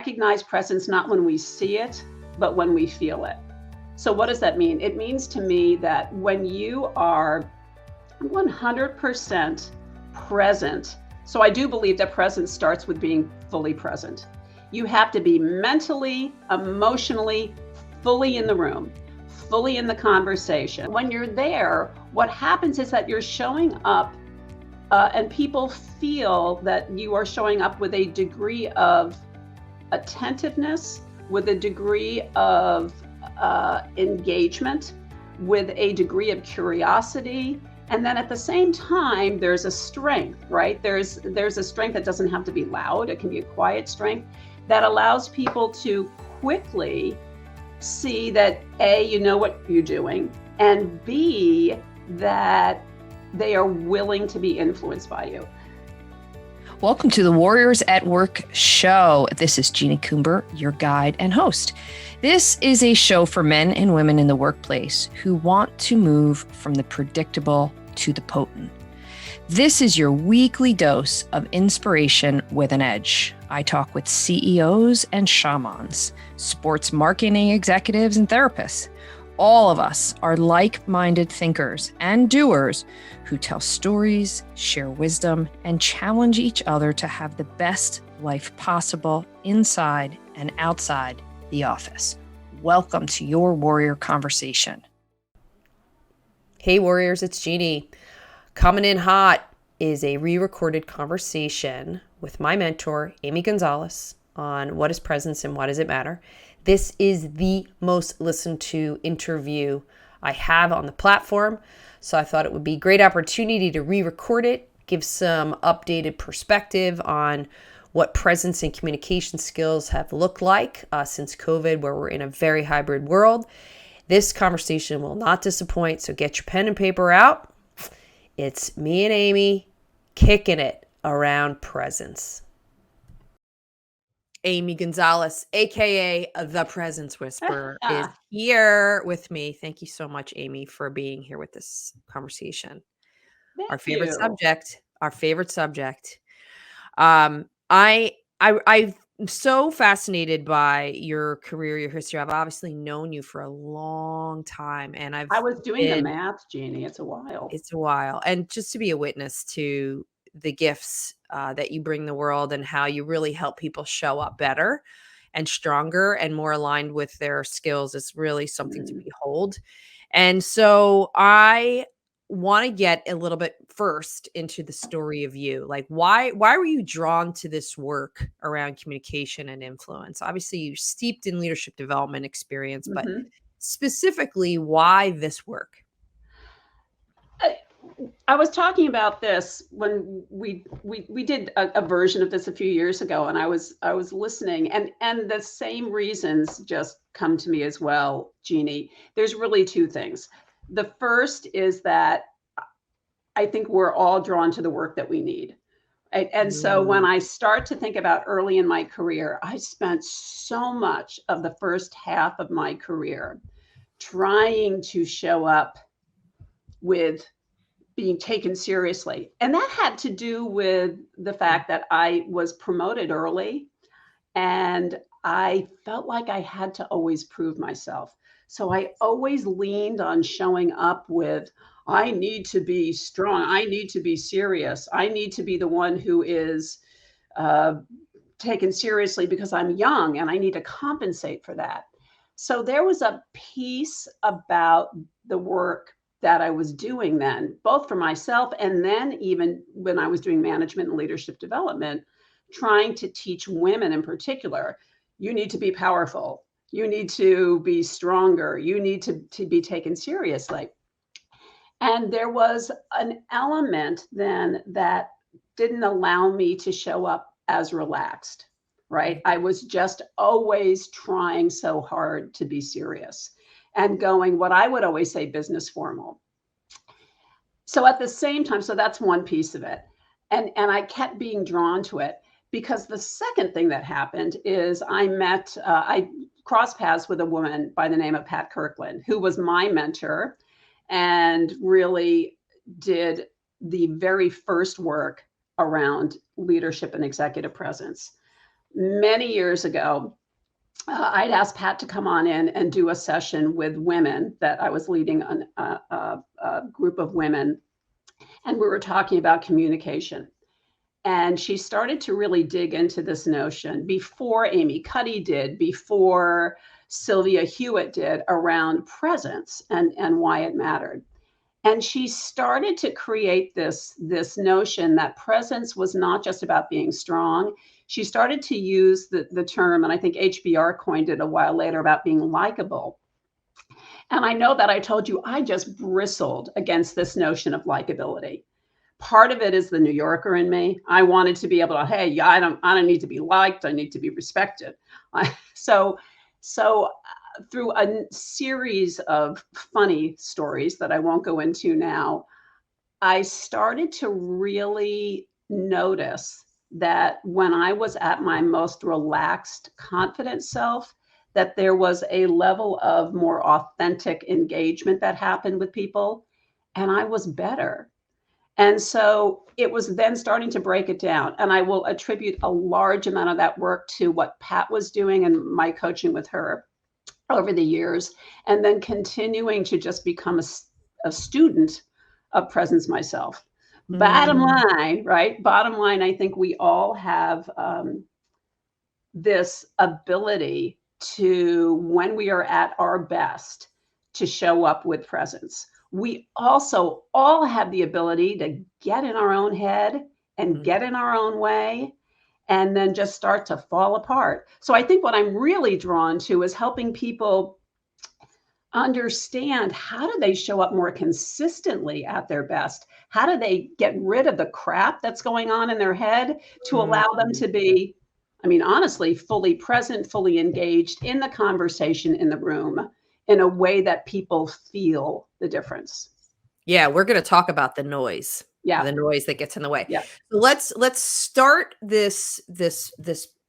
Recognize presence not when we see it, but when we feel it. So what does that mean? It means to me that when you are 100% present, so I do believe that presence starts with being fully present. You have to be mentally, emotionally, fully in the room, fully in the conversation. When you're there, what happens is that you're showing up and people feel that you are showing up with a degree of attentiveness, with a degree of engagement, with a degree of curiosity. And then at the same time, there's a strength, right? There's a strength that doesn't have to be loud. It can be a quiet strength that allows people to quickly see that A, you know what you're doing, and B, that they are willing to be influenced by you. Welcome to the Warriors at Work show. This is Jeannie Coomber, your guide and host. This is a show for men and women in the workplace who want to move from the predictable to the potent. This is your weekly dose of inspiration with an edge. I talk with CEOs and shamans, sports marketing executives and therapists. All of us are like-minded thinkers and doers who tell stories, share wisdom, and challenge each other to have the best life possible inside and outside the office. Welcome to your Warrior Conversation. Hey Warriors, it's Jeannie. Coming in hot is a re-recorded conversation with my mentor, Amy Gonzales, on what is presence and why does it matter. This is the most listened to interview I have on the platform. So I thought it would be a great opportunity to re-record it, give some updated perspective on what presence and communication skills have looked like since COVID, where we're in a very hybrid world. This conversation will not disappoint, so get your pen and paper out. It's me and Amy kicking it around presence. Amy Gonzales, aka the Presence Whisperer, is here with me. Thank you so much, Amy, for being here with this conversation. Our favorite subject. I'm so fascinated by your career, your history. I've obviously known you for a long time, and I was doing the math, Jeannie. It's a while. And just to be a witness to the gifts that you bring the world and how you really help people show up better and stronger and more aligned with their skills is really something to behold. And so I want to get a little bit first into the story of you. Like, why were you drawn to this work around communication and influence? Obviously, you're steeped in leadership development experience, but specifically, why this work? I was talking about this when we did a version of this a few years ago, and I was listening, and the same reasons just come to me as well, Jeannie. There's really two things. The first is that I think we're all drawn to the work that we need. Right? And so when I start to think about early in my career, I spent so much of the first half of my career trying to show up with being taken seriously. And that had to do with the fact that I was promoted early and I felt like I had to always prove myself. So I always leaned on showing up with, I need to be strong. I need to be serious. I need to be the one who is taken seriously because I'm young and I need to compensate for that. So there was a piece about the work that I was doing then, both for myself and then even when I was doing management and leadership development, trying to teach women in particular, you need to be powerful, you need to be stronger, you need to be taken seriously. And there was an element then that didn't allow me to show up as relaxed, right? I was just always trying so hard to be serious and going what I would always say business formal. So at the same time, so that's one piece of it. And I kept being drawn to it because the second thing that happened is I crossed paths with a woman by the name of Pat Kirkland, who was my mentor and really did the very first work around leadership and executive presence. many years ago, I'd asked Pat to come on in and do a session with women that I was leading a group of women. And we were talking about communication. And she started to really dig into this notion before Amy Cuddy did, before Sylvia Hewitt did, around presence and why it mattered. And she started to create this notion that presence was not just about being strong. She started to use the term, and I think HBR coined it a while later, about being likable. And I know that I told you I just bristled against this notion of likability. Part of it is the New Yorker in me. I wanted to be able to, hey, I don't need to be liked. I need to be respected. So through a series of funny stories that I won't go into now, I started to really notice that when I was at my most relaxed, confident self, that there was a level of more authentic engagement that happened with people, and I was better. And so it was then starting to break it down. And I will attribute a large amount of that work to what Pat was doing and my coaching with her over the years, and then continuing to just become a student of presence myself. Bottom line, right? Bottom line, I think we all have this ability to, when we are at our best, to show up with presence. We also all have the ability to get in our own head and get in our own way and then just start to fall apart. So I think what I'm really drawn to is helping people understand, how do they show up more consistently at their best? How do they get rid of the crap that's going on in their head to allow them to be, I mean, honestly, fully present, fully engaged in the conversation in the room in a way that people feel the difference. Yeah, we're going to talk about the noise. Yeah. The noise that gets in the way. Yeah. So let's start this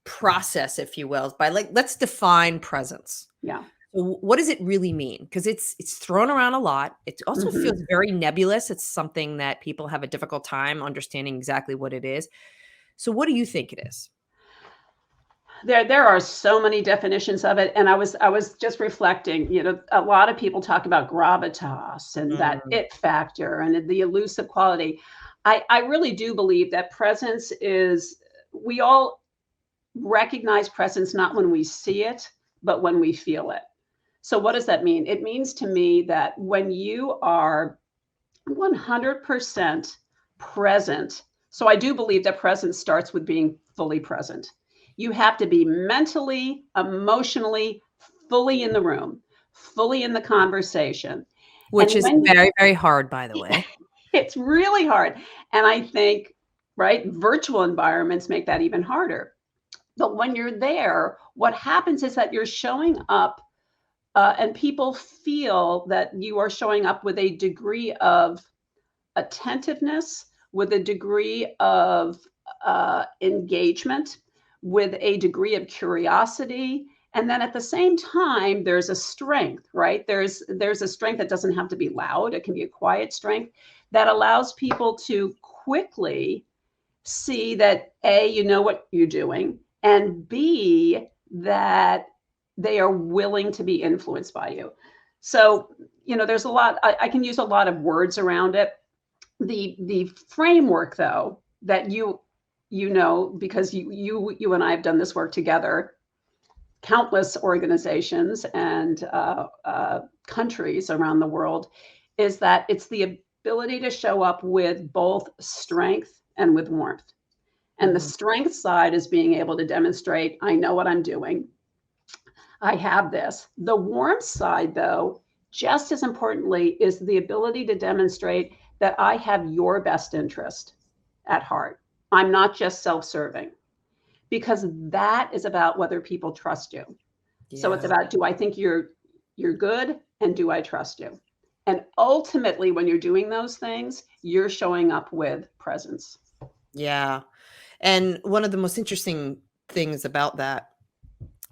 process, if you will, by let's define presence. Yeah. So what does it really mean? Because it's thrown around a lot. It also feels very nebulous. It's something that people have a difficult time understanding exactly what it is. So what do you think it is? There are so many definitions of it. And I was just reflecting, a lot of people talk about gravitas and that it factor and the elusive quality. I really do believe that presence is, we all recognize presence not when we see it, but when we feel it. So what does that mean? It means to me that when you are 100% present, so I do believe that presence starts with being fully present. You have to be mentally, emotionally, fully in the room, fully in the conversation. Which is very, very hard, by the way. It's really hard. And I think, right, virtual environments make that even harder. But when you're there, what happens is that you're showing up and people feel that you are showing up with a degree of attentiveness, with a degree of engagement, with a degree of curiosity. And then at the same time, there's a strength, right? There's a strength that doesn't have to be loud. It can be a quiet strength that allows people to quickly see that A, you know what you're doing, and B, that they are willing to be influenced by you. So, there's a lot, I can use a lot of words around it. The framework, though, that because you and I have done this work together, countless organizations and countries around the world, is that it's the ability to show up with both strength and with warmth. And the strength side is being able to demonstrate, I know what I'm doing. I have this. The warmth side, though, just as importantly, is the ability to demonstrate that I have your best interest at heart. I'm not just self-serving, because that is about whether people trust you. Yeah. So it's about, do I think you're good, and do I trust you? And ultimately, when you're doing those things, you're showing up with presence. Yeah. And one of the most interesting things about that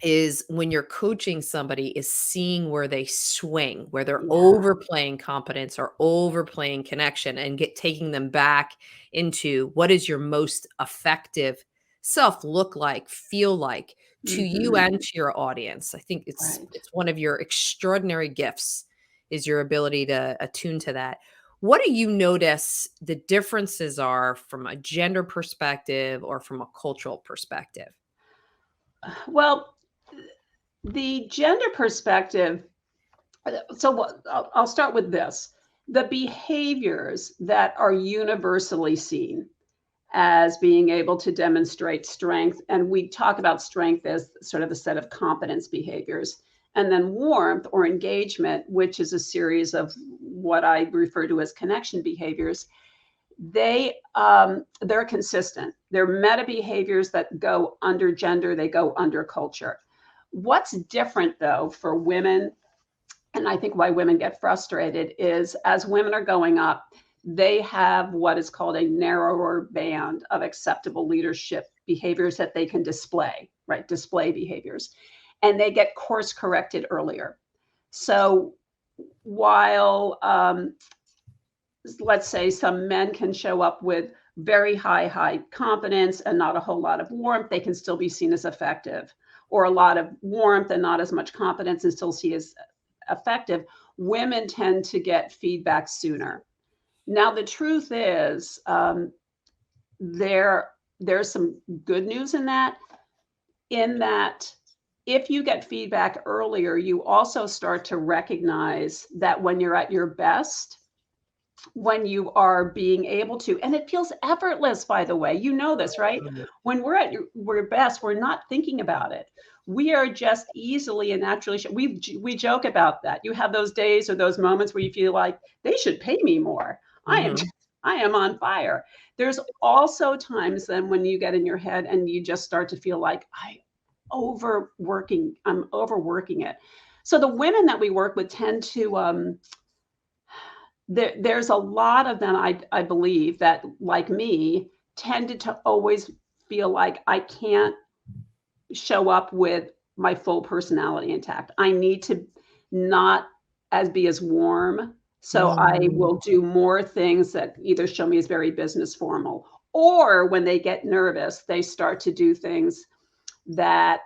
is when you're coaching somebody is seeing where they swing, where they're overplaying competence or overplaying connection, and taking them back into what is your most effective self look like, feel like to you Mhm. and to your audience? I think it's Right. it's one of your extraordinary gifts is your ability to attune to that. What do you notice the differences are from a gender perspective or from a cultural perspective? Well, the gender perspective, so I'll start with this. The behaviors that are universally seen as being able to demonstrate strength, and we talk about strength as sort of a set of competence behaviors, and then warmth or engagement, which is a series of what I refer to as connection behaviors. They're consistent. They're meta behaviors that go under gender, they go under culture. What's different though for women, and I think why women get frustrated, is as women are going up, they have what is called a narrower band of acceptable leadership behaviors that they can display, right? Display behaviors. And they get course corrected earlier. So while let's say some men can show up with very high confidence and not a whole lot of warmth, they can still be seen as effective. Or a lot of warmth and not as much confidence and still see as effective. Women tend to get feedback sooner. Now, the truth is, there's some good news in that if you get feedback earlier, you also start to recognize that when you're at your best, when you are being able to, and it feels effortless, by the way, you know this, right? When we're at your best, we're not thinking about it. We are just easily and naturally, we joke about that. You have those days or those moments where you feel like they should pay me more. Mhm. I am on fire. There's also times then when you get in your head and you just start to feel like I'm overworking it. So the women that we work with tend to there's a lot of them, I believe, that, like me, tended to always feel like I can't show up with my full personality intact. I need to not be as warm. So I Mm. will do more things that either show me as very business formal, or when they get nervous, they start to do things that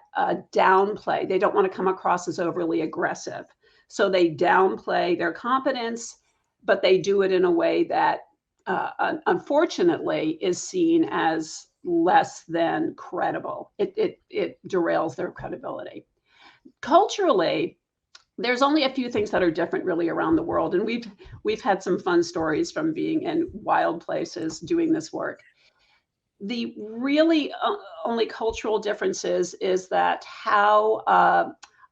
downplay. They don't want to come across as overly aggressive. So they downplay their competence, but they do it in a way that unfortunately is seen as less than credible. It derails their credibility. Culturally, there's only a few things that are different really around the world, and we've had some fun stories from being in wild places doing this work. The really only cultural differences is that how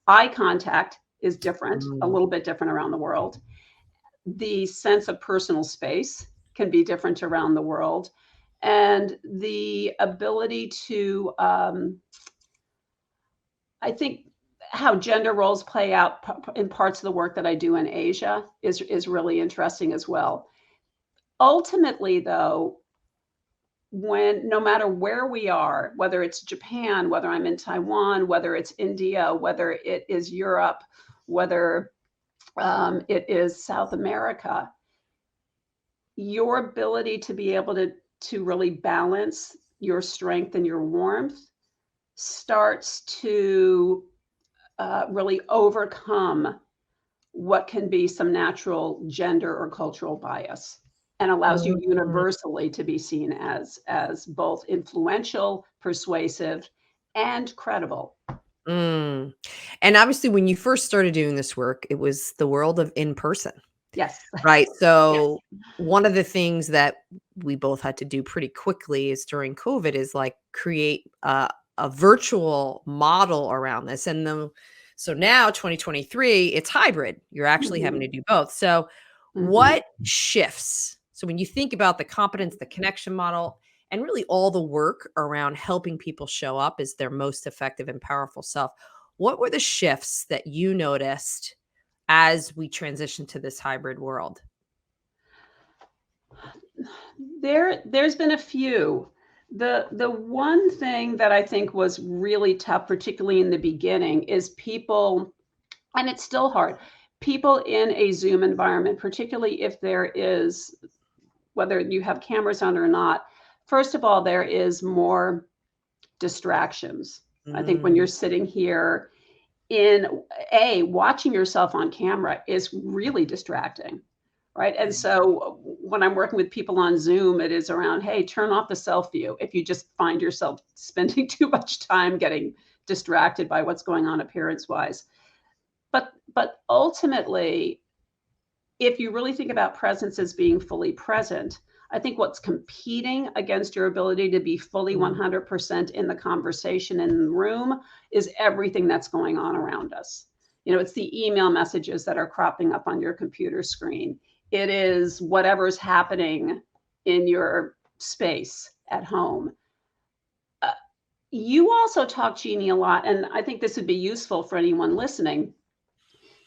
eye contact is different, a Mm. little bit different around the world. The sense of personal space can be different around the world. And the ability to, I think, how gender roles play out in parts of the work that I do in Asia is really interesting as well. Ultimately, though, when no matter where we are, whether it's Japan, whether I'm in Taiwan, whether it's India, whether it is Europe, whether it is South America, your ability to be able to really balance your strength and your warmth starts to really overcome what can be some natural gender or cultural bias and allows you Mhm. universally to be seen as both influential, persuasive, and credible. Mm. And obviously, when you first started doing this work, it was the world of in person, Yes. right? Yes. So, one of the things that we both had to do pretty quickly is during COVID is like create a virtual model around this. So now 2023, it's hybrid. You're actually having Mhm. to do both. So, Mhm. what shifts? So, when you think about the competence, the connection model, and really all the work around helping people show up as their most effective and powerful self, what were the shifts that you noticed as we transition to this hybrid world? There's been a few. The one thing that I think was really tough, particularly in the beginning, is people, and it's still hard, people in a Zoom environment, particularly if there is, whether you have cameras on or not. First of all, there is more distractions. I think when you're sitting here watching yourself on camera is really distracting, right? And so when I'm working with people on Zoom, it is around, hey, turn off the self view if you just find yourself spending too much time getting distracted by what's going on appearance wise. But ultimately, if you really think about presence as being fully present, I think what's competing against your ability to be fully 100% in the conversation in the room is everything that's going on around us. It's the email messages that are cropping up on your computer screen. It is whatever's happening in your space at home. You also talk, Jeannie, a lot, and I think this would be useful for anyone listening.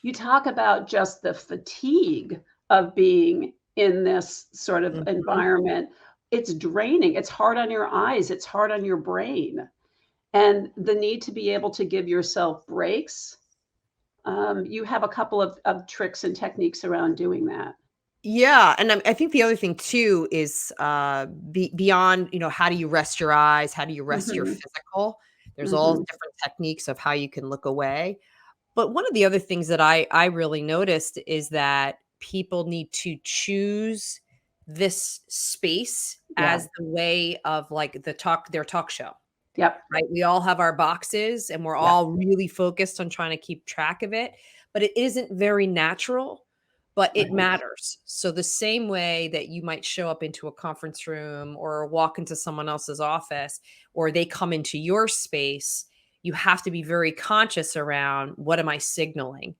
You talk about just the fatigue of being in this sort of environment. It's draining. It's hard on your eyes. It's hard on your brain. And the need to be able to give yourself breaks. You have a couple of tricks and techniques around doing that. Yeah. And I think the other thing too is beyond, how do you rest your eyes? How do you rest your physical? There's all different techniques of how you can look away. But one of the other things that I really noticed is that people need to choose this space as the way of like their talk show. Yep. Right. We all have our boxes and we're all really focused on trying to keep track of it, but it isn't very natural, but it matters. So the same way that you might show up into a conference room or walk into someone else's office, or they come into your space, you have to be very conscious around what am I signaling?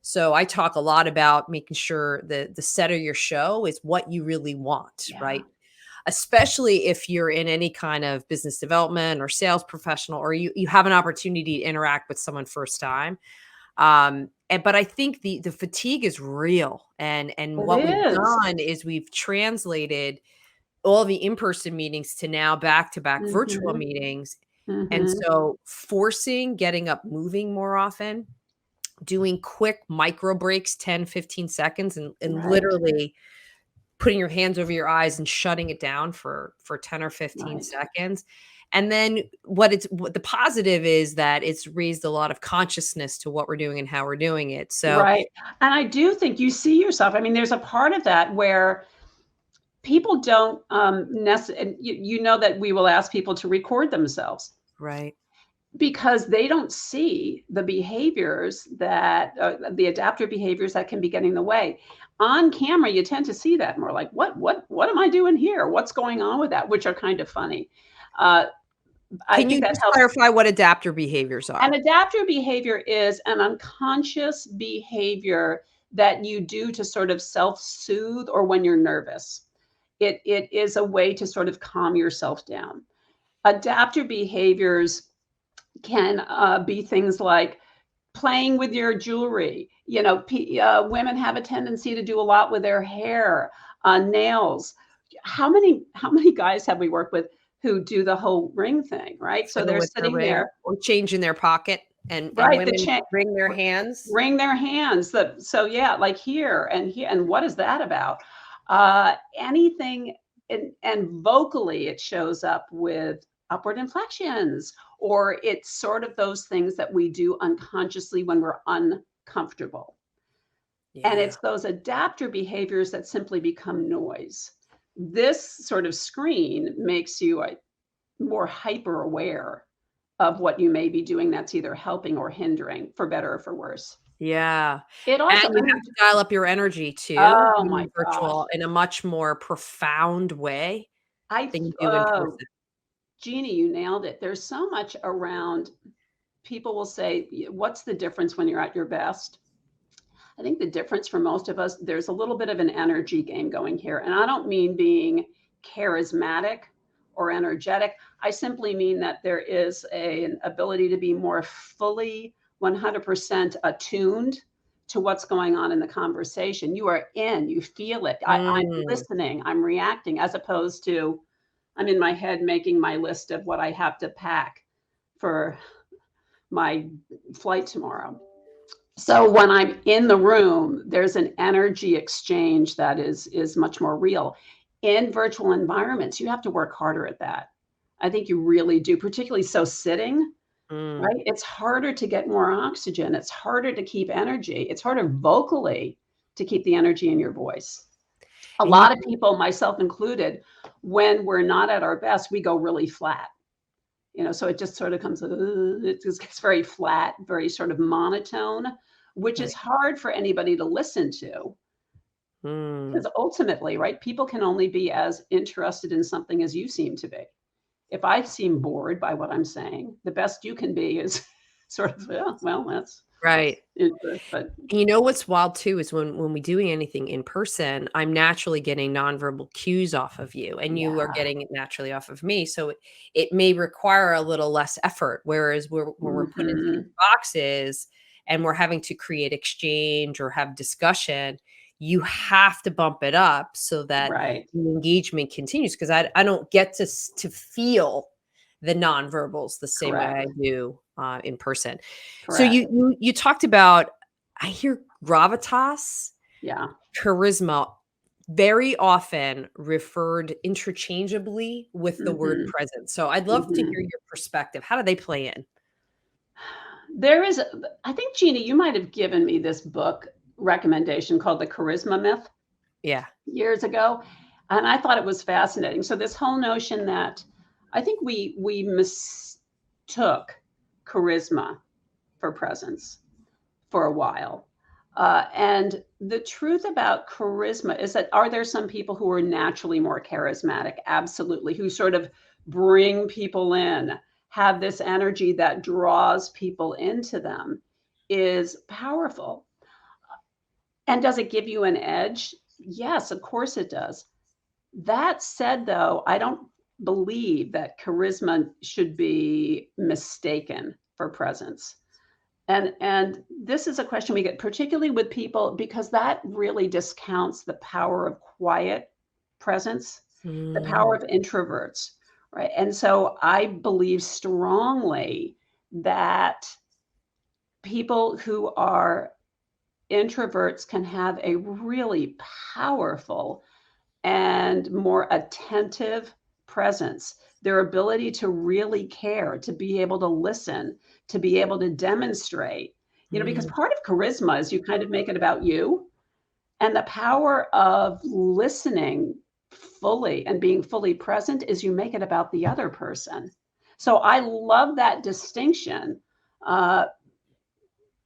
So I talk a lot about making sure the set of your show is what you really want, right? Especially if you're in any kind of business development or sales professional, or you have an opportunity to interact with someone first time. But I think the fatigue is real. And what we've done is we've translated all the in-person meetings to now back-to-back virtual meetings. And so forcing getting up, moving more often, doing quick micro breaks, 10, 15 seconds, and literally putting your hands over your eyes and shutting it down for 10 or 15 seconds. And then what the positive is that it's raised a lot of consciousness to what we're doing and how we're doing it. So, and I do think you see yourself. I mean, there's a part of that where people don't necessarily, that we will ask people to record themselves. Right. Because they don't see the behaviors that the adaptive behaviors that can be getting in the way. On camera, you tend to see that more like, what am I doing here? What's going on with that? Which are kind of funny. Can you just clarify what adaptive behaviors are? An adaptive behavior is an unconscious behavior that you do to sort of self-soothe or when you're nervous. It is a way to sort of calm yourself down. Adaptive behaviors can be things like playing with your jewelry. Women have a tendency to do a lot with their hair, nails. How many guys have we worked with who do the whole ring thing, right? So they're sitting there or change in their pocket, and women ring their hands. Ring their hands. Like here and here. And what is that about? Anything, and vocally it shows up with upward inflections, or it's sort of those things that we do unconsciously when we're uncomfortable. And it's those adaptive behaviors that simply become noise. This sort of screen makes you more hyper aware of what you may be doing that's either helping or hindering, for better or for worse. Yeah. It also, and you have to dial up your energy too. Oh my virtual in a much more profound way than you do in person. Jeannie, you nailed it. There's so much around. People will say, what's the difference when you're at your best? I think the difference for most of us, there's a little bit of an energy game going here. And I don't mean being charismatic or energetic. I simply mean that there is an ability to be more fully 100% attuned to what's going on in the conversation. You are in, you feel it. I'm listening, I'm reacting, as opposed to I'm in my head making my list of what I have to pack for my flight tomorrow. So when I'm in the room, there's an energy exchange that is much more real. In virtual environments, you have to work harder at that. I think you really do, particularly so sitting, Mm, right? It's harder to get more oxygen. It's harder to keep energy. It's harder vocally to keep the energy in your voice. A and you lot of people, myself included, when we're not at our best, we go really flat. So it just sort of comes, it just gets very flat, very sort of monotone, which is right. hard for anybody to listen to. Mm. Because ultimately, right, people can only be as interested in something as you seem to be. If I seem bored by what I'm saying, the best you can be is sort of, yeah, well, that's Right. interest, but And you know what's wild too is when we doing anything in person, I'm naturally getting nonverbal cues off of you, and you are yeah. getting it naturally off of me. So it may require a little less effort. Whereas when we're put into these Mhm. boxes and we're having to create exchange or have discussion, you have to bump it up so that Right. the engagement continues. Because I don't get to feel the nonverbals the same way I Correct. do in person. So Correct. you talked about, I hear gravitas, Yeah. charisma very often referred interchangeably with the word Mhm. presence. So I'd love to hear Mhm. your perspective. How do they play in? There is I think, Jeannie, you might have given me this book recommendation called The Charisma Myth Yeah. years ago, and I thought it was fascinating. So this whole notion that I think we mistook charisma for presence for a while. And the truth about charisma is that are there some people who are naturally more charismatic? Absolutely, who sort of bring people in, have this energy that draws people into them, is powerful. And does it give you an edge? Yes, of course it does. That said, though, I don't believe that charisma should be mistaken for presence. And this is a question we get particularly with people because that really discounts the power of quiet presence, the power Mm, of introverts, right? And so I believe strongly that people who are introverts can have a really powerful and more attentive presence, their ability to really care, to be able to listen, to be able to demonstrate, because mm, part of charisma is you kind of make it about you. And the power of listening fully and being fully present is you make it about the other person. So I love that distinction. Uh,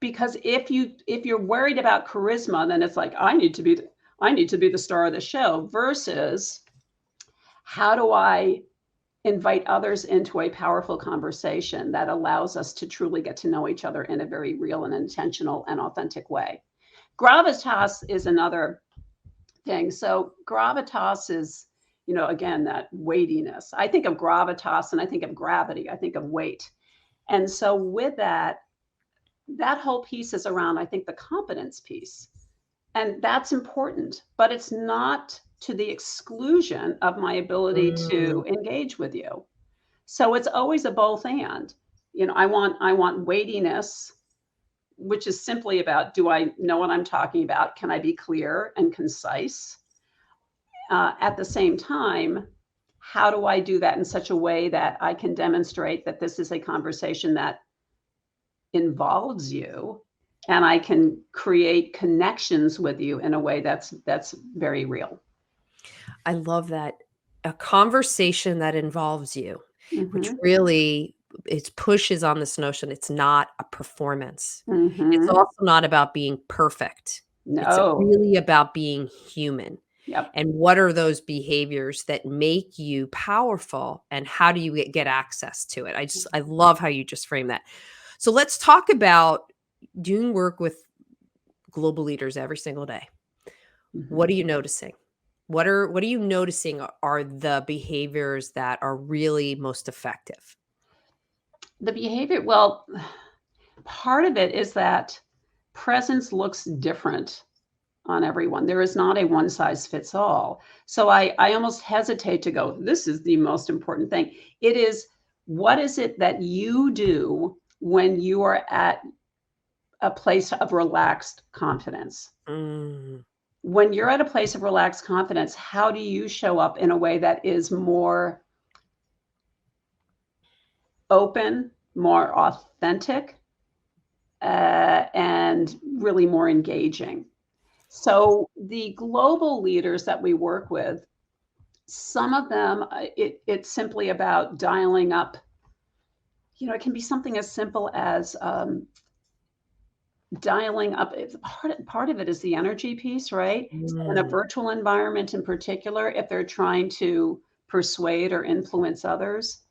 because if you're worried about charisma, then it's like I need to be the star of the show versus how do I invite others into a powerful conversation that allows us to truly get to know each other in a very real and intentional and authentic way. Gravitas is another thing. So gravitas is, again, that weightiness. I think of gravitas and I think of gravity. I think of weight. And so with that whole piece is around, I think, the competence piece. And that's important, but it's not to the exclusion of my ability mm, to engage with you. So it's always a both and. I want weightiness, which is simply about, do I know what I'm talking about? Can I be clear and concise? At the same time, how do I do that in such a way that I can demonstrate that this is a conversation that involves you and I can create connections with you in a way that's very real. I love that. A conversation that involves you, which Mhm. really it pushes on this notion it's not a performance. It's Mhm. also not about being perfect. It's No. really about being human. Yep. And what are those behaviors that make you powerful, and how do you get access to it? I love how you just frame that. So let's talk about doing work with global leaders every single day. What are Mhm. you noticing? What are you noticing are the behaviors that are really most effective? The behavior, well, part of it is that presence looks different on everyone. There is not a one size fits all. So I almost hesitate to go, this is the most important thing. It is, what is it that you do when you are at a place of relaxed confidence? Mm, When you're at a place of relaxed confidence, how do you show up in a way that is more open, more authentic, and really more engaging. So the global leaders that we work with, some of them, it's simply about dialing up. It can be something as simple as dialing up. Part of it is the energy piece, right? So in a virtual environment in particular, if they're trying to persuade or influence others,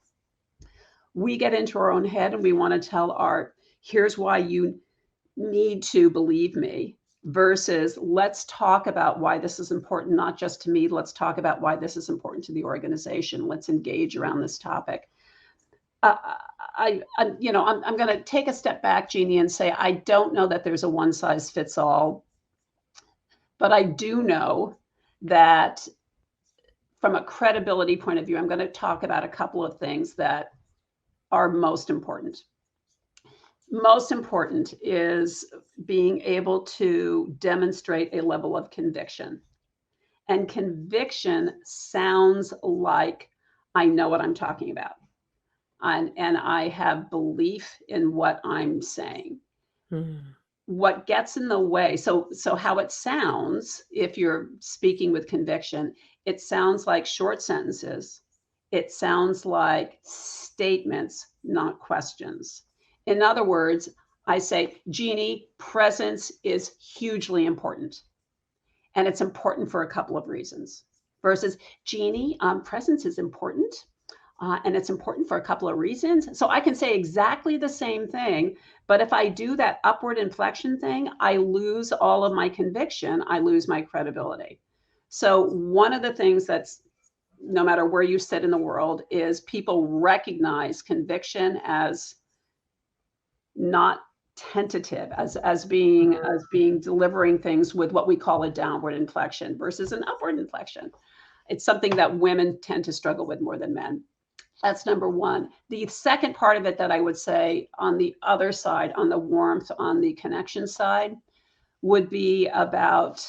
we get into our own head and we want to tell here's why you need to believe me, versus let's talk about why this is important, not just to me. Let's talk about why this is important to the organization. Let's engage around this topic. I'm going to take a step back, Jeannie, and say I don't know that there's a one size fits all, but I do know that from a credibility point of view, I'm going to talk about a couple of things that are most important. Most important is being able to demonstrate a level of conviction. And conviction sounds like I know what I'm talking about. And I have belief in what I'm saying. What gets in the way, so how it sounds, if you're speaking with conviction, it sounds like short sentences. It sounds like statements, not questions. In other words, I say, Jeannie, presence is hugely important. And it's important for a couple of reasons. Versus, Jeannie, presence is important. And it's important for a couple of reasons. So I can say exactly the same thing, but if I do that upward inflection thing, I lose all of my conviction. I lose my credibility. So one of the things that's, no matter where you sit in the world, is people recognize conviction as not tentative, as being delivering things with what we call a downward inflection versus an upward inflection. It's something that women tend to struggle with more than men. That's number one. The second part of it that I would say on the other side, on the warmth, on the connection side, would be about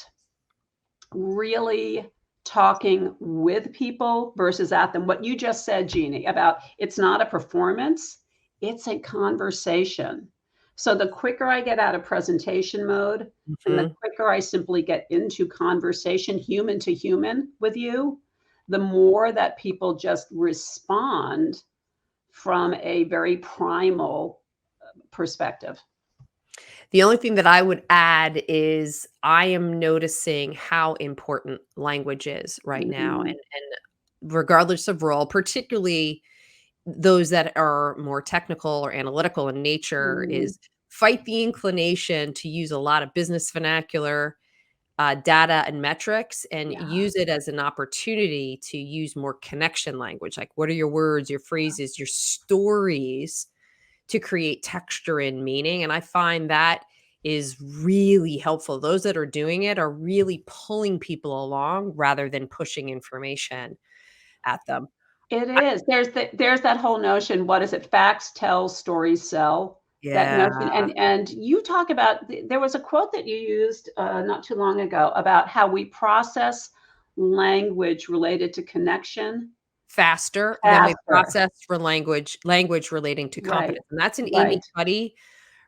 really talking with people versus at them. What you just said, Jeannie, about it's not a performance, it's a conversation. So the quicker I get out of presentation mode, and the quicker I simply get into conversation, human to human with you, the more that people just respond from a very primal perspective. The only thing that I would add is I am noticing how important language is right now. And regardless of role, particularly those that are more technical or analytical in nature, is fight the inclination to use a lot of business vernacular, data and metrics, and use it as an opportunity to use more connection language. Like, what are your words, your phrases, your stories, to create texture and meaning. And I find that is really helpful. Those that are doing it are really pulling people along rather than pushing information at them. It is. There's that whole notion. What is it? Facts tell, stories sell. That Yeah. notion. And you talk about, there was a quote that you used not too long ago about how we process language related to connection Faster than we faster. process for language relating to Right. competence. And that's an Amy Right. Cuddy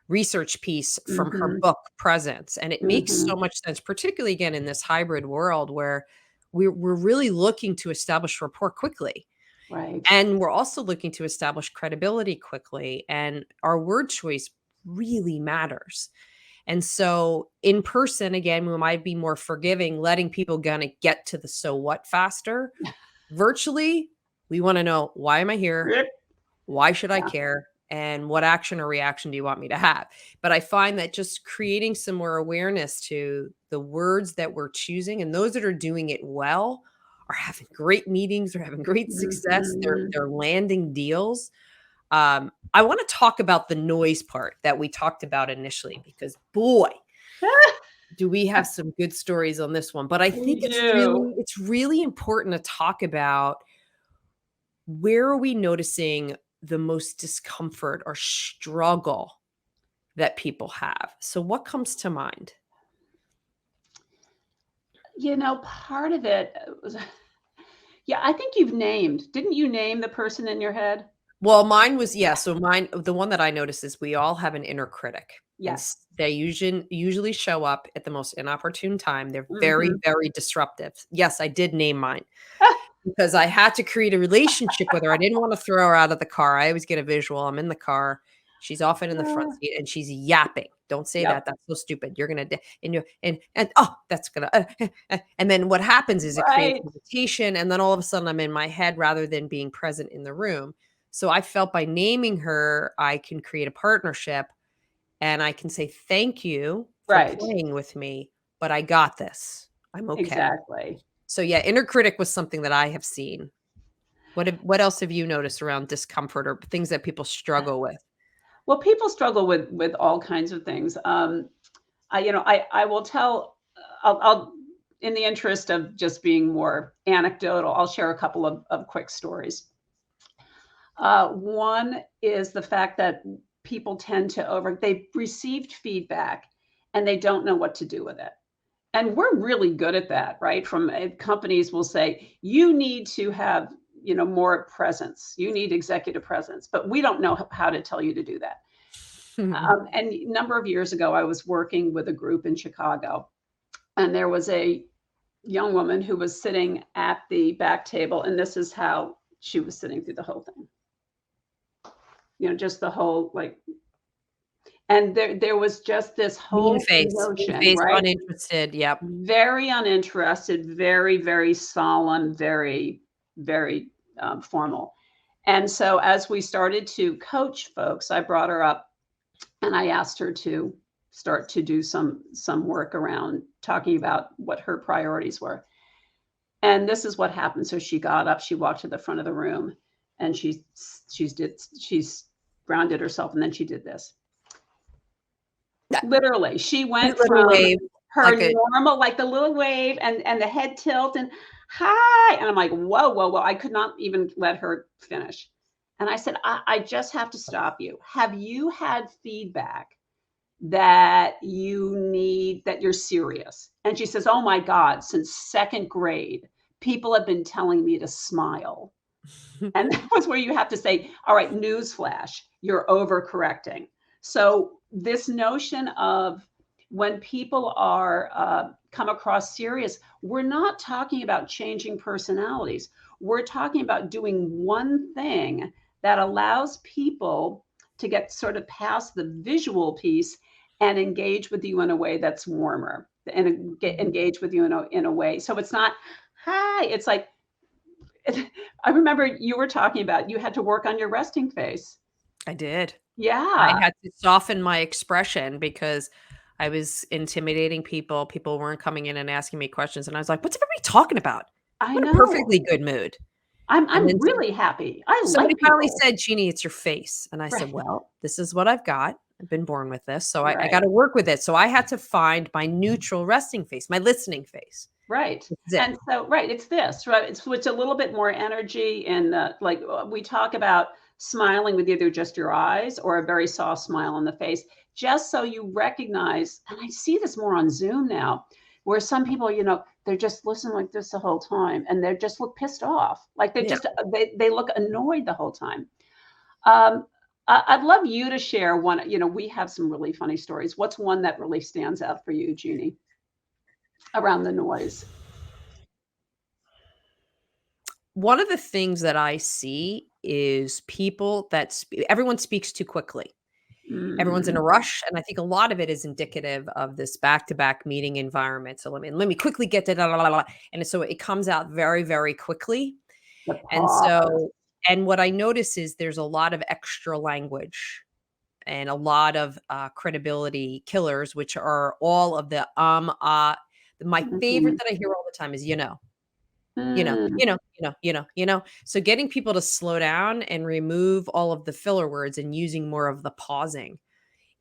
research piece from her Mm-hmm. book Presence. And it makes Mm-hmm. so much sense, particularly again in this hybrid world where we're really looking to establish rapport quickly. Right. And we're also looking to establish credibility quickly. And our word choice really matters. And so in person, again, we might be more forgiving, letting people kind of get to the so what faster. Virtually, we want to know, why am I here? Why should I care? And what action or reaction do you want me to have? But I find that just creating some more awareness to the words that we're choosing, and those that are doing it well are having great meetings, they're having great success, they're landing deals. I want to talk about the noise part that we talked about initially, because boy, do we have some good stories on this one. But I think it's really important to talk about, where are we noticing the most discomfort or struggle that people have? So what comes to mind? Part of it was, I think didn't you name the person in your head? Well, mine was, yeah. So the one that I noticed is we all have an inner critic. And Yes. they usually show up at the most inopportune time. They're very, Mhm. very disruptive. Yes, I did name mine because I had to create a relationship with her. I didn't want to throw her out of the car. I always get a visual. I'm in the car. She's often in the front seat and she's yapping. Don't say Yep. that. That's so stupid. You're gonna and oh, that's gonna and then what happens is it creates Right. irritation, and then all of a sudden I'm in my head rather than being present in the room. So I felt by naming her, I can create a partnership and I can say thank you for Right. playing with me, but I got this. I'm okay. Exactly. So yeah, inner critic was something that I have seen. What else have you noticed around discomfort or things that people struggle with? Well, people struggle with all kinds of things. I will tell. I'll in the interest of just being more anecdotal, I'll share a couple of quick stories. One is the fact that people tend to they've received feedback and they don't know what to do with it. And we're really good at that, right? From companies will say, you need to have, more presence. You need executive presence, but we don't know how to tell you to do that. And a number of years ago, I was working with a group in Chicago, and there was a young woman who was sitting at the back table, and this is how she was sitting through the whole thing. Just the whole like, and there was just this Mean whole face, notion, right? uninterested. Yep. Very uninterested, very, very solemn, very, very formal. And so as we started to coach folks, I brought her up and I asked her to start to do some work around talking about what her priorities were. And this is what happened. So she got up, she walked to the front of the room, and she's grounded herself, and then she did this. Literally, she went Little from wave, her like a normal, like the little wave and the head tilt and hi. And I'm like, whoa, whoa, whoa. I could not even let her finish. And I said, I just have to stop you. Have you had feedback that that you're serious? And she says, oh my God, since second grade, people have been telling me to smile. And that was where you have to say, all right, newsflash, you're overcorrecting. So this notion of when people are come across serious, we're not talking about changing personalities. We're talking about doing one thing that allows people to get sort of past the visual piece and engage with you in a way that's warmer and engage with you in a way. So it's not, hi, it's like, I remember you were talking about you had to work on your resting face. I did. I Yeah, had to soften my expression because I was intimidating people. People weren't coming in and asking me questions, and I was like, "What's everybody talking about? I I'm in a know. perfectly good mood." And I'm then really happy. I somebody like finally people. said, "Jeannie, it's your face." And I said, Right, "Well, this is what I've got. I've been born with this, so I got right, to work with it." So I had to find my neutral resting face, my listening face. right. This is it. And so, right, it's this, right? It's a little bit more energy and like we talk about smiling with either just your eyes or a very soft smile on the face, just so you recognize. And I see this more on Zoom now, where some people, they're just listening like this the whole time, and they just look pissed off, like Yeah. they look annoyed the whole time. Um, I'd love you to share one. We have some really funny stories. What's one that really stands out for you, Jeannie, around the noise? One of the things that I see is people that everyone speaks too quickly. Everyone's in a Mm, rush, and I think a lot of it is indicative of this back-to-back meeting environment. So let me quickly get to da, da, da, da, and so it comes out very, very quickly. the And pause. so and what I notice is there's a lot of extra language and a lot of credibility killers, which are all of the my favorite Mhm. that I hear all the time is Mm, So getting people to slow down and remove all of the filler words and using more of the pausing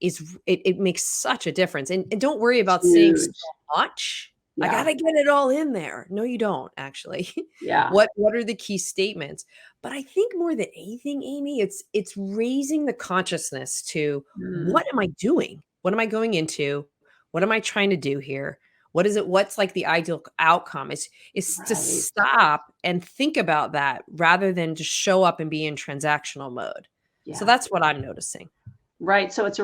it makes such a difference. And don't worry about saying so huge. much. I Yeah, gotta get it all in there. No, you don't actually. yeah. What are the key statements? But I think more than anything, Amy, it's raising the consciousness to Mm, what am I doing? What am I going into? What am I trying to do here? What is it? What's like the ideal outcome? Is to Right. stop and think about that rather than just show up and be in transactional mode. So Yeah. that's what I'm noticing. Right. So it's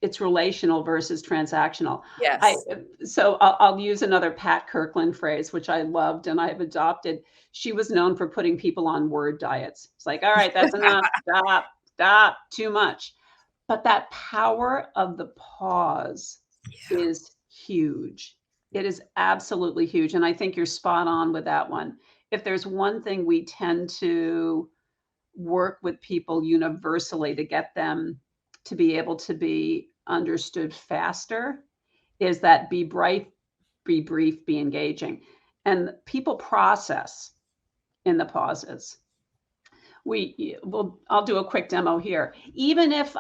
it's relational versus transactional. I Yes. so I'll use another Pat Kirkland phrase, which I loved and I've adopted. She was known for putting people on word diets. It's like, all right, that's enough. Stop, too much. But that power of the pause is huge. It is absolutely huge. And I think you're spot on with that one. If there's one thing we tend to work with people universally to get them to be able to be understood faster is that be brief, be engaging. And people process in the pauses. I'll do a quick demo here. Even if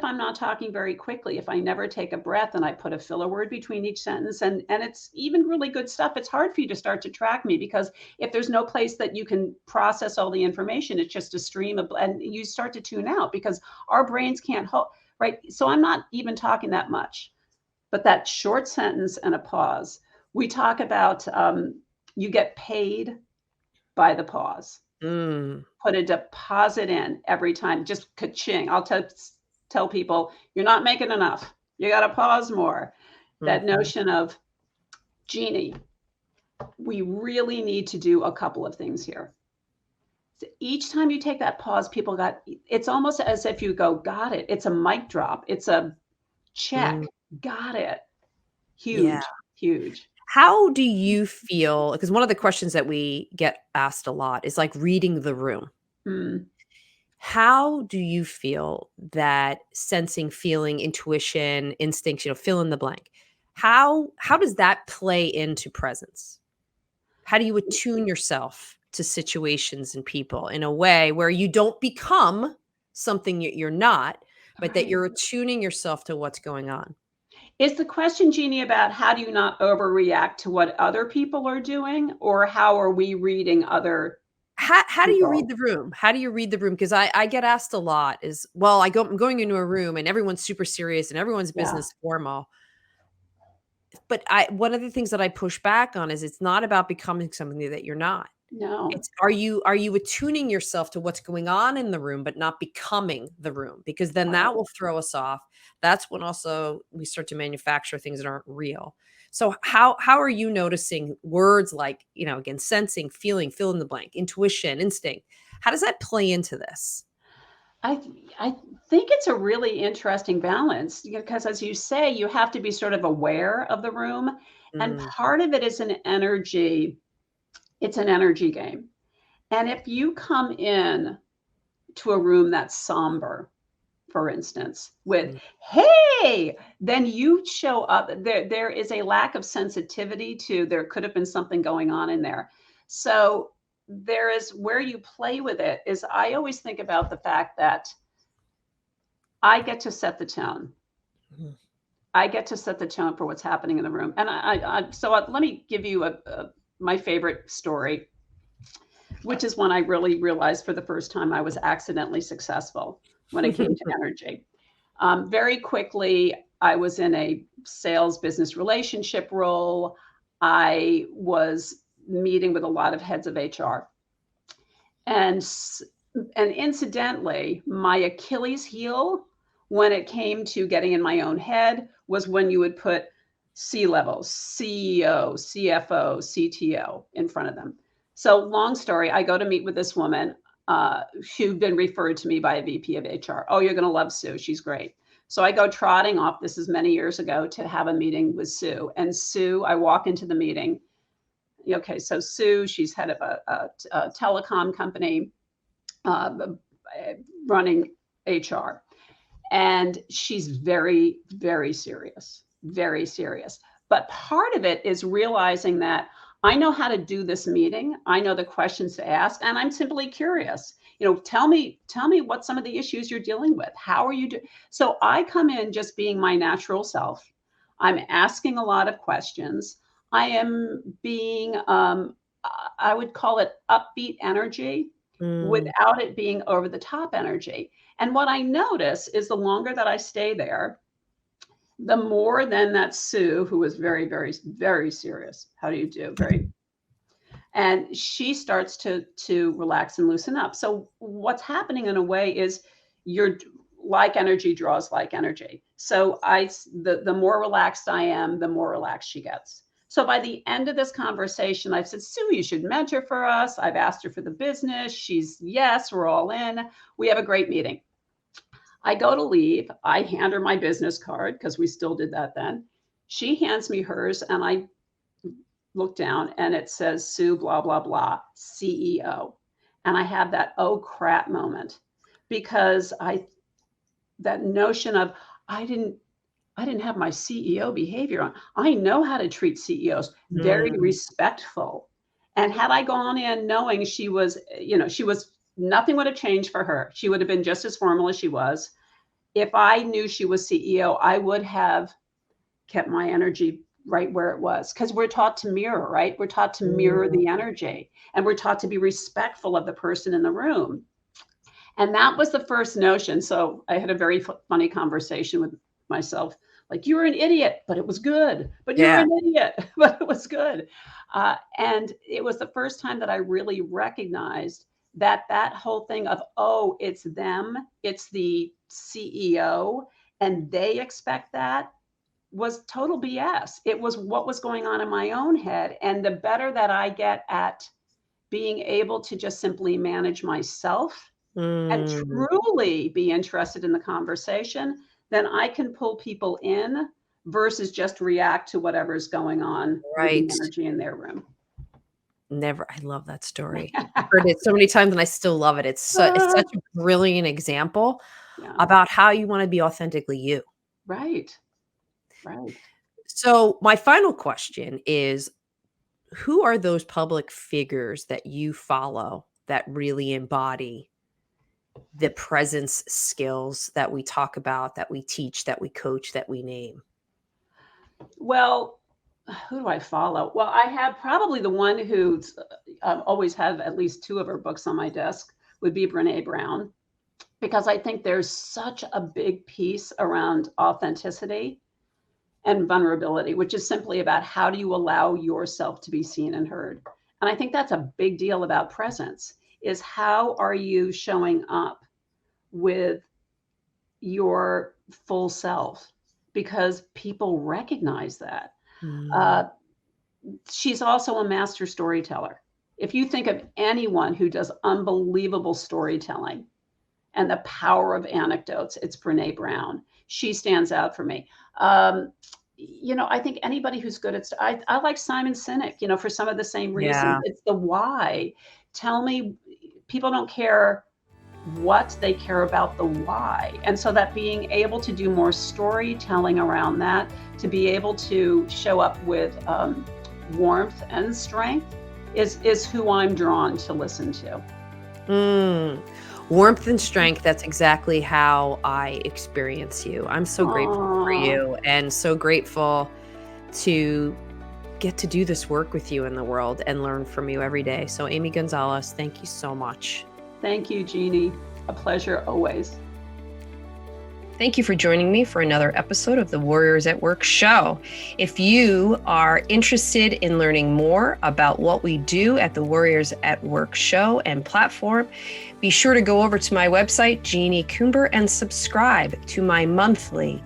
I'm not talking very quickly, if I never take a breath and I put a filler word between each sentence, and it's even really good stuff, it's hard for you to start to track me because if there's no place that you can process all the information, it's just a stream of, and you start to tune out because our brains can't hold, right? So I'm not even talking that much, but that short sentence and a pause. We talk about you get paid by the pause. Mm. Put a deposit in every time, just ka-ching. I'll tell people, you're not making enough. You got to pause more. That Mhm. notion of, Jeannie, we really need to do a couple of things here. So each time you take that pause, it's almost as if you go, got it. It's a mic drop. It's a check. Mm. Got it. Yeah. Huge, huge. How do you feel? Because one of the questions that we get asked a lot is like reading the room. Mm. How do you feel that sensing, feeling, intuition, instincts, fill in the blank? How does that play into presence? How do you attune yourself to situations and people in a way where you don't become something you're not, but that Right. you're attuning yourself to what's going on? Is the question, Jeannie, about how do you not overreact to what other people are doing, or how are we reading other How do you read people? the room? How do you read the room? Because I get asked a lot is, well, I'm going into a room and everyone's super serious and everyone's Yeah. business formal. But I one of the things that I push back on is it's not about becoming something that you're not. No. It's are you attuning yourself to what's going on in the room, but not becoming the room? Because then that Right. will throw us off. That's when also we start to manufacture things that aren't real. So how are you noticing words like, again, sensing, feeling, fill in the blank, intuition, instinct? How does that play into this? I think it's a really interesting balance, because as you say, you have to be sort of aware of the room, and Mm, part of it is an energy it's an energy game. And if you come in to a room that's somber, for instance, with, mm, "Hey," then you show up there is a lack of sensitivity to there could have been something going on in there. So, there is where you play with it is I always think about the fact that I get to set the tone. mhm. I get to set the tone for what's happening in the room. And let me give you my favorite story, which is when I really realized for the first time I was accidentally successful when it came to energy. Very quickly, I was in a sales business relationship role. I was meeting with a lot of heads of HR. And and incidentally, my Achilles heel when it came to getting in my own head was when you would put C-level, CEO, CFO, CTO in front of them. So long story, I go to meet with this woman who'd been referred to me by a VP of HR. Oh, you're going to love Sue. She's great. So I go trotting off. This is many years ago to have a meeting with Sue. And Sue, I walk into the meeting. Okay, so Sue, she's head of a telecom company uh, running HR. And she's very, very serious, very serious. But part of it is realizing that I know how to do this meeting. I know the questions to ask, and I'm simply curious. Tell me what some of the issues you're dealing with. How are you doing? So I come in just being my natural self. I'm asking a lot of questions. I am being, I would call it upbeat energy Mm, without it being over the top energy. And what I notice is the longer that I stay there, the more then that Sue, who was very, very, very serious. How do you do? Very. And she starts to relax and loosen up. So what's happening in a way is your like energy draws like energy. So the more relaxed I am, the more relaxed she gets. So by the end of this conversation, I've said, Sue, you should mentor for us. I've asked her for the business. She's yes, we're all in. We have a great meeting. I go to leave. I hand her my business card because we still did that then. She hands me hers and I look down and it says Sue, blah, blah, blah, CEO. And I have that, oh crap moment, because that notion of I didn't have my CEO behavior on. I know how to treat CEOs, very respectful. And had I gone in knowing she was nothing would have changed for her. She would have been just as formal as she was. If I knew she was CEO, I would have kept my energy right where it was, because we're taught to mirror, right? We're taught to mirror the energy, and we're taught to be respectful of the person in the room. And that was the first notion. So I had a very funny conversation with myself, like, you were an idiot, but it was good. But you were an idiot, but it was good. And it was the first time that I really recognized that whole thing of, oh, it's them, it's the CEO, and they expect that, was total BS. It was what was going on in my own head. And the better that I get at being able to just simply manage myself and truly be interested in the conversation, then I can pull people in versus just react to whatever's going on with the energy in their room. I love that story. I've heard it so many times and I still love it. It's such a brilliant example about how you want to be authentically you. Right. Right. So my final question is, who are those public figures that you follow that really embody the presence skills that we talk about, that we teach, that we coach, that we name? Well, who do I follow? Well, I have probably the one who's always had at least two of her books on my desk would be Brené Brown, because I think there's such a big piece around authenticity and vulnerability, which is simply about how do you allow yourself to be seen and heard. And I think that's a big deal about presence, is how are you showing up with your full self, because people recognize that. She's also a master storyteller. If you think of anyone who does unbelievable storytelling and the power of anecdotes, it's Brené Brown. She stands out for me. I think anybody who's good at, I like Simon Sinek, for some of the same reasons. Yeah. It's the why. Tell me, people don't care what, they care about the why. And so that being able to do more storytelling around that, to be able to show up with warmth and strength is who I'm drawn to listen to. Warmth and strength. That's exactly how I experience you. I'm so grateful for you, and so grateful to get to do this work with you in the world and learn from you every day. So Amy Gonzales, thank you so much. Thank you, Jeannie. A pleasure always. Thank you for joining me for another episode of the Warriors at Work show. If you are interested in learning more about what we do at the Warriors at Work show and platform, be sure to go over to my website, Jeannie Coomber, and subscribe to my monthly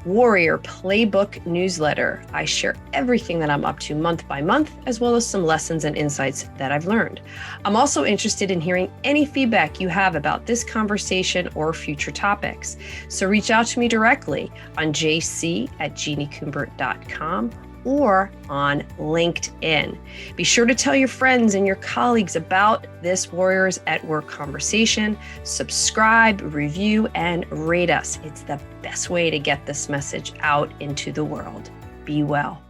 Warrior Playbook newsletter. I share everything that I'm up to month by month, as well as some lessons and insights that I've learned. I'm also interested in hearing any feedback you have about this conversation or future topics. So reach out to me directly on jc@jeanniecoomber.com or on LinkedIn. Be sure to tell your friends and your colleagues about this Warriors at Work conversation. Subscribe, review, and rate us. It's the best way to get this message out into the world. Be well.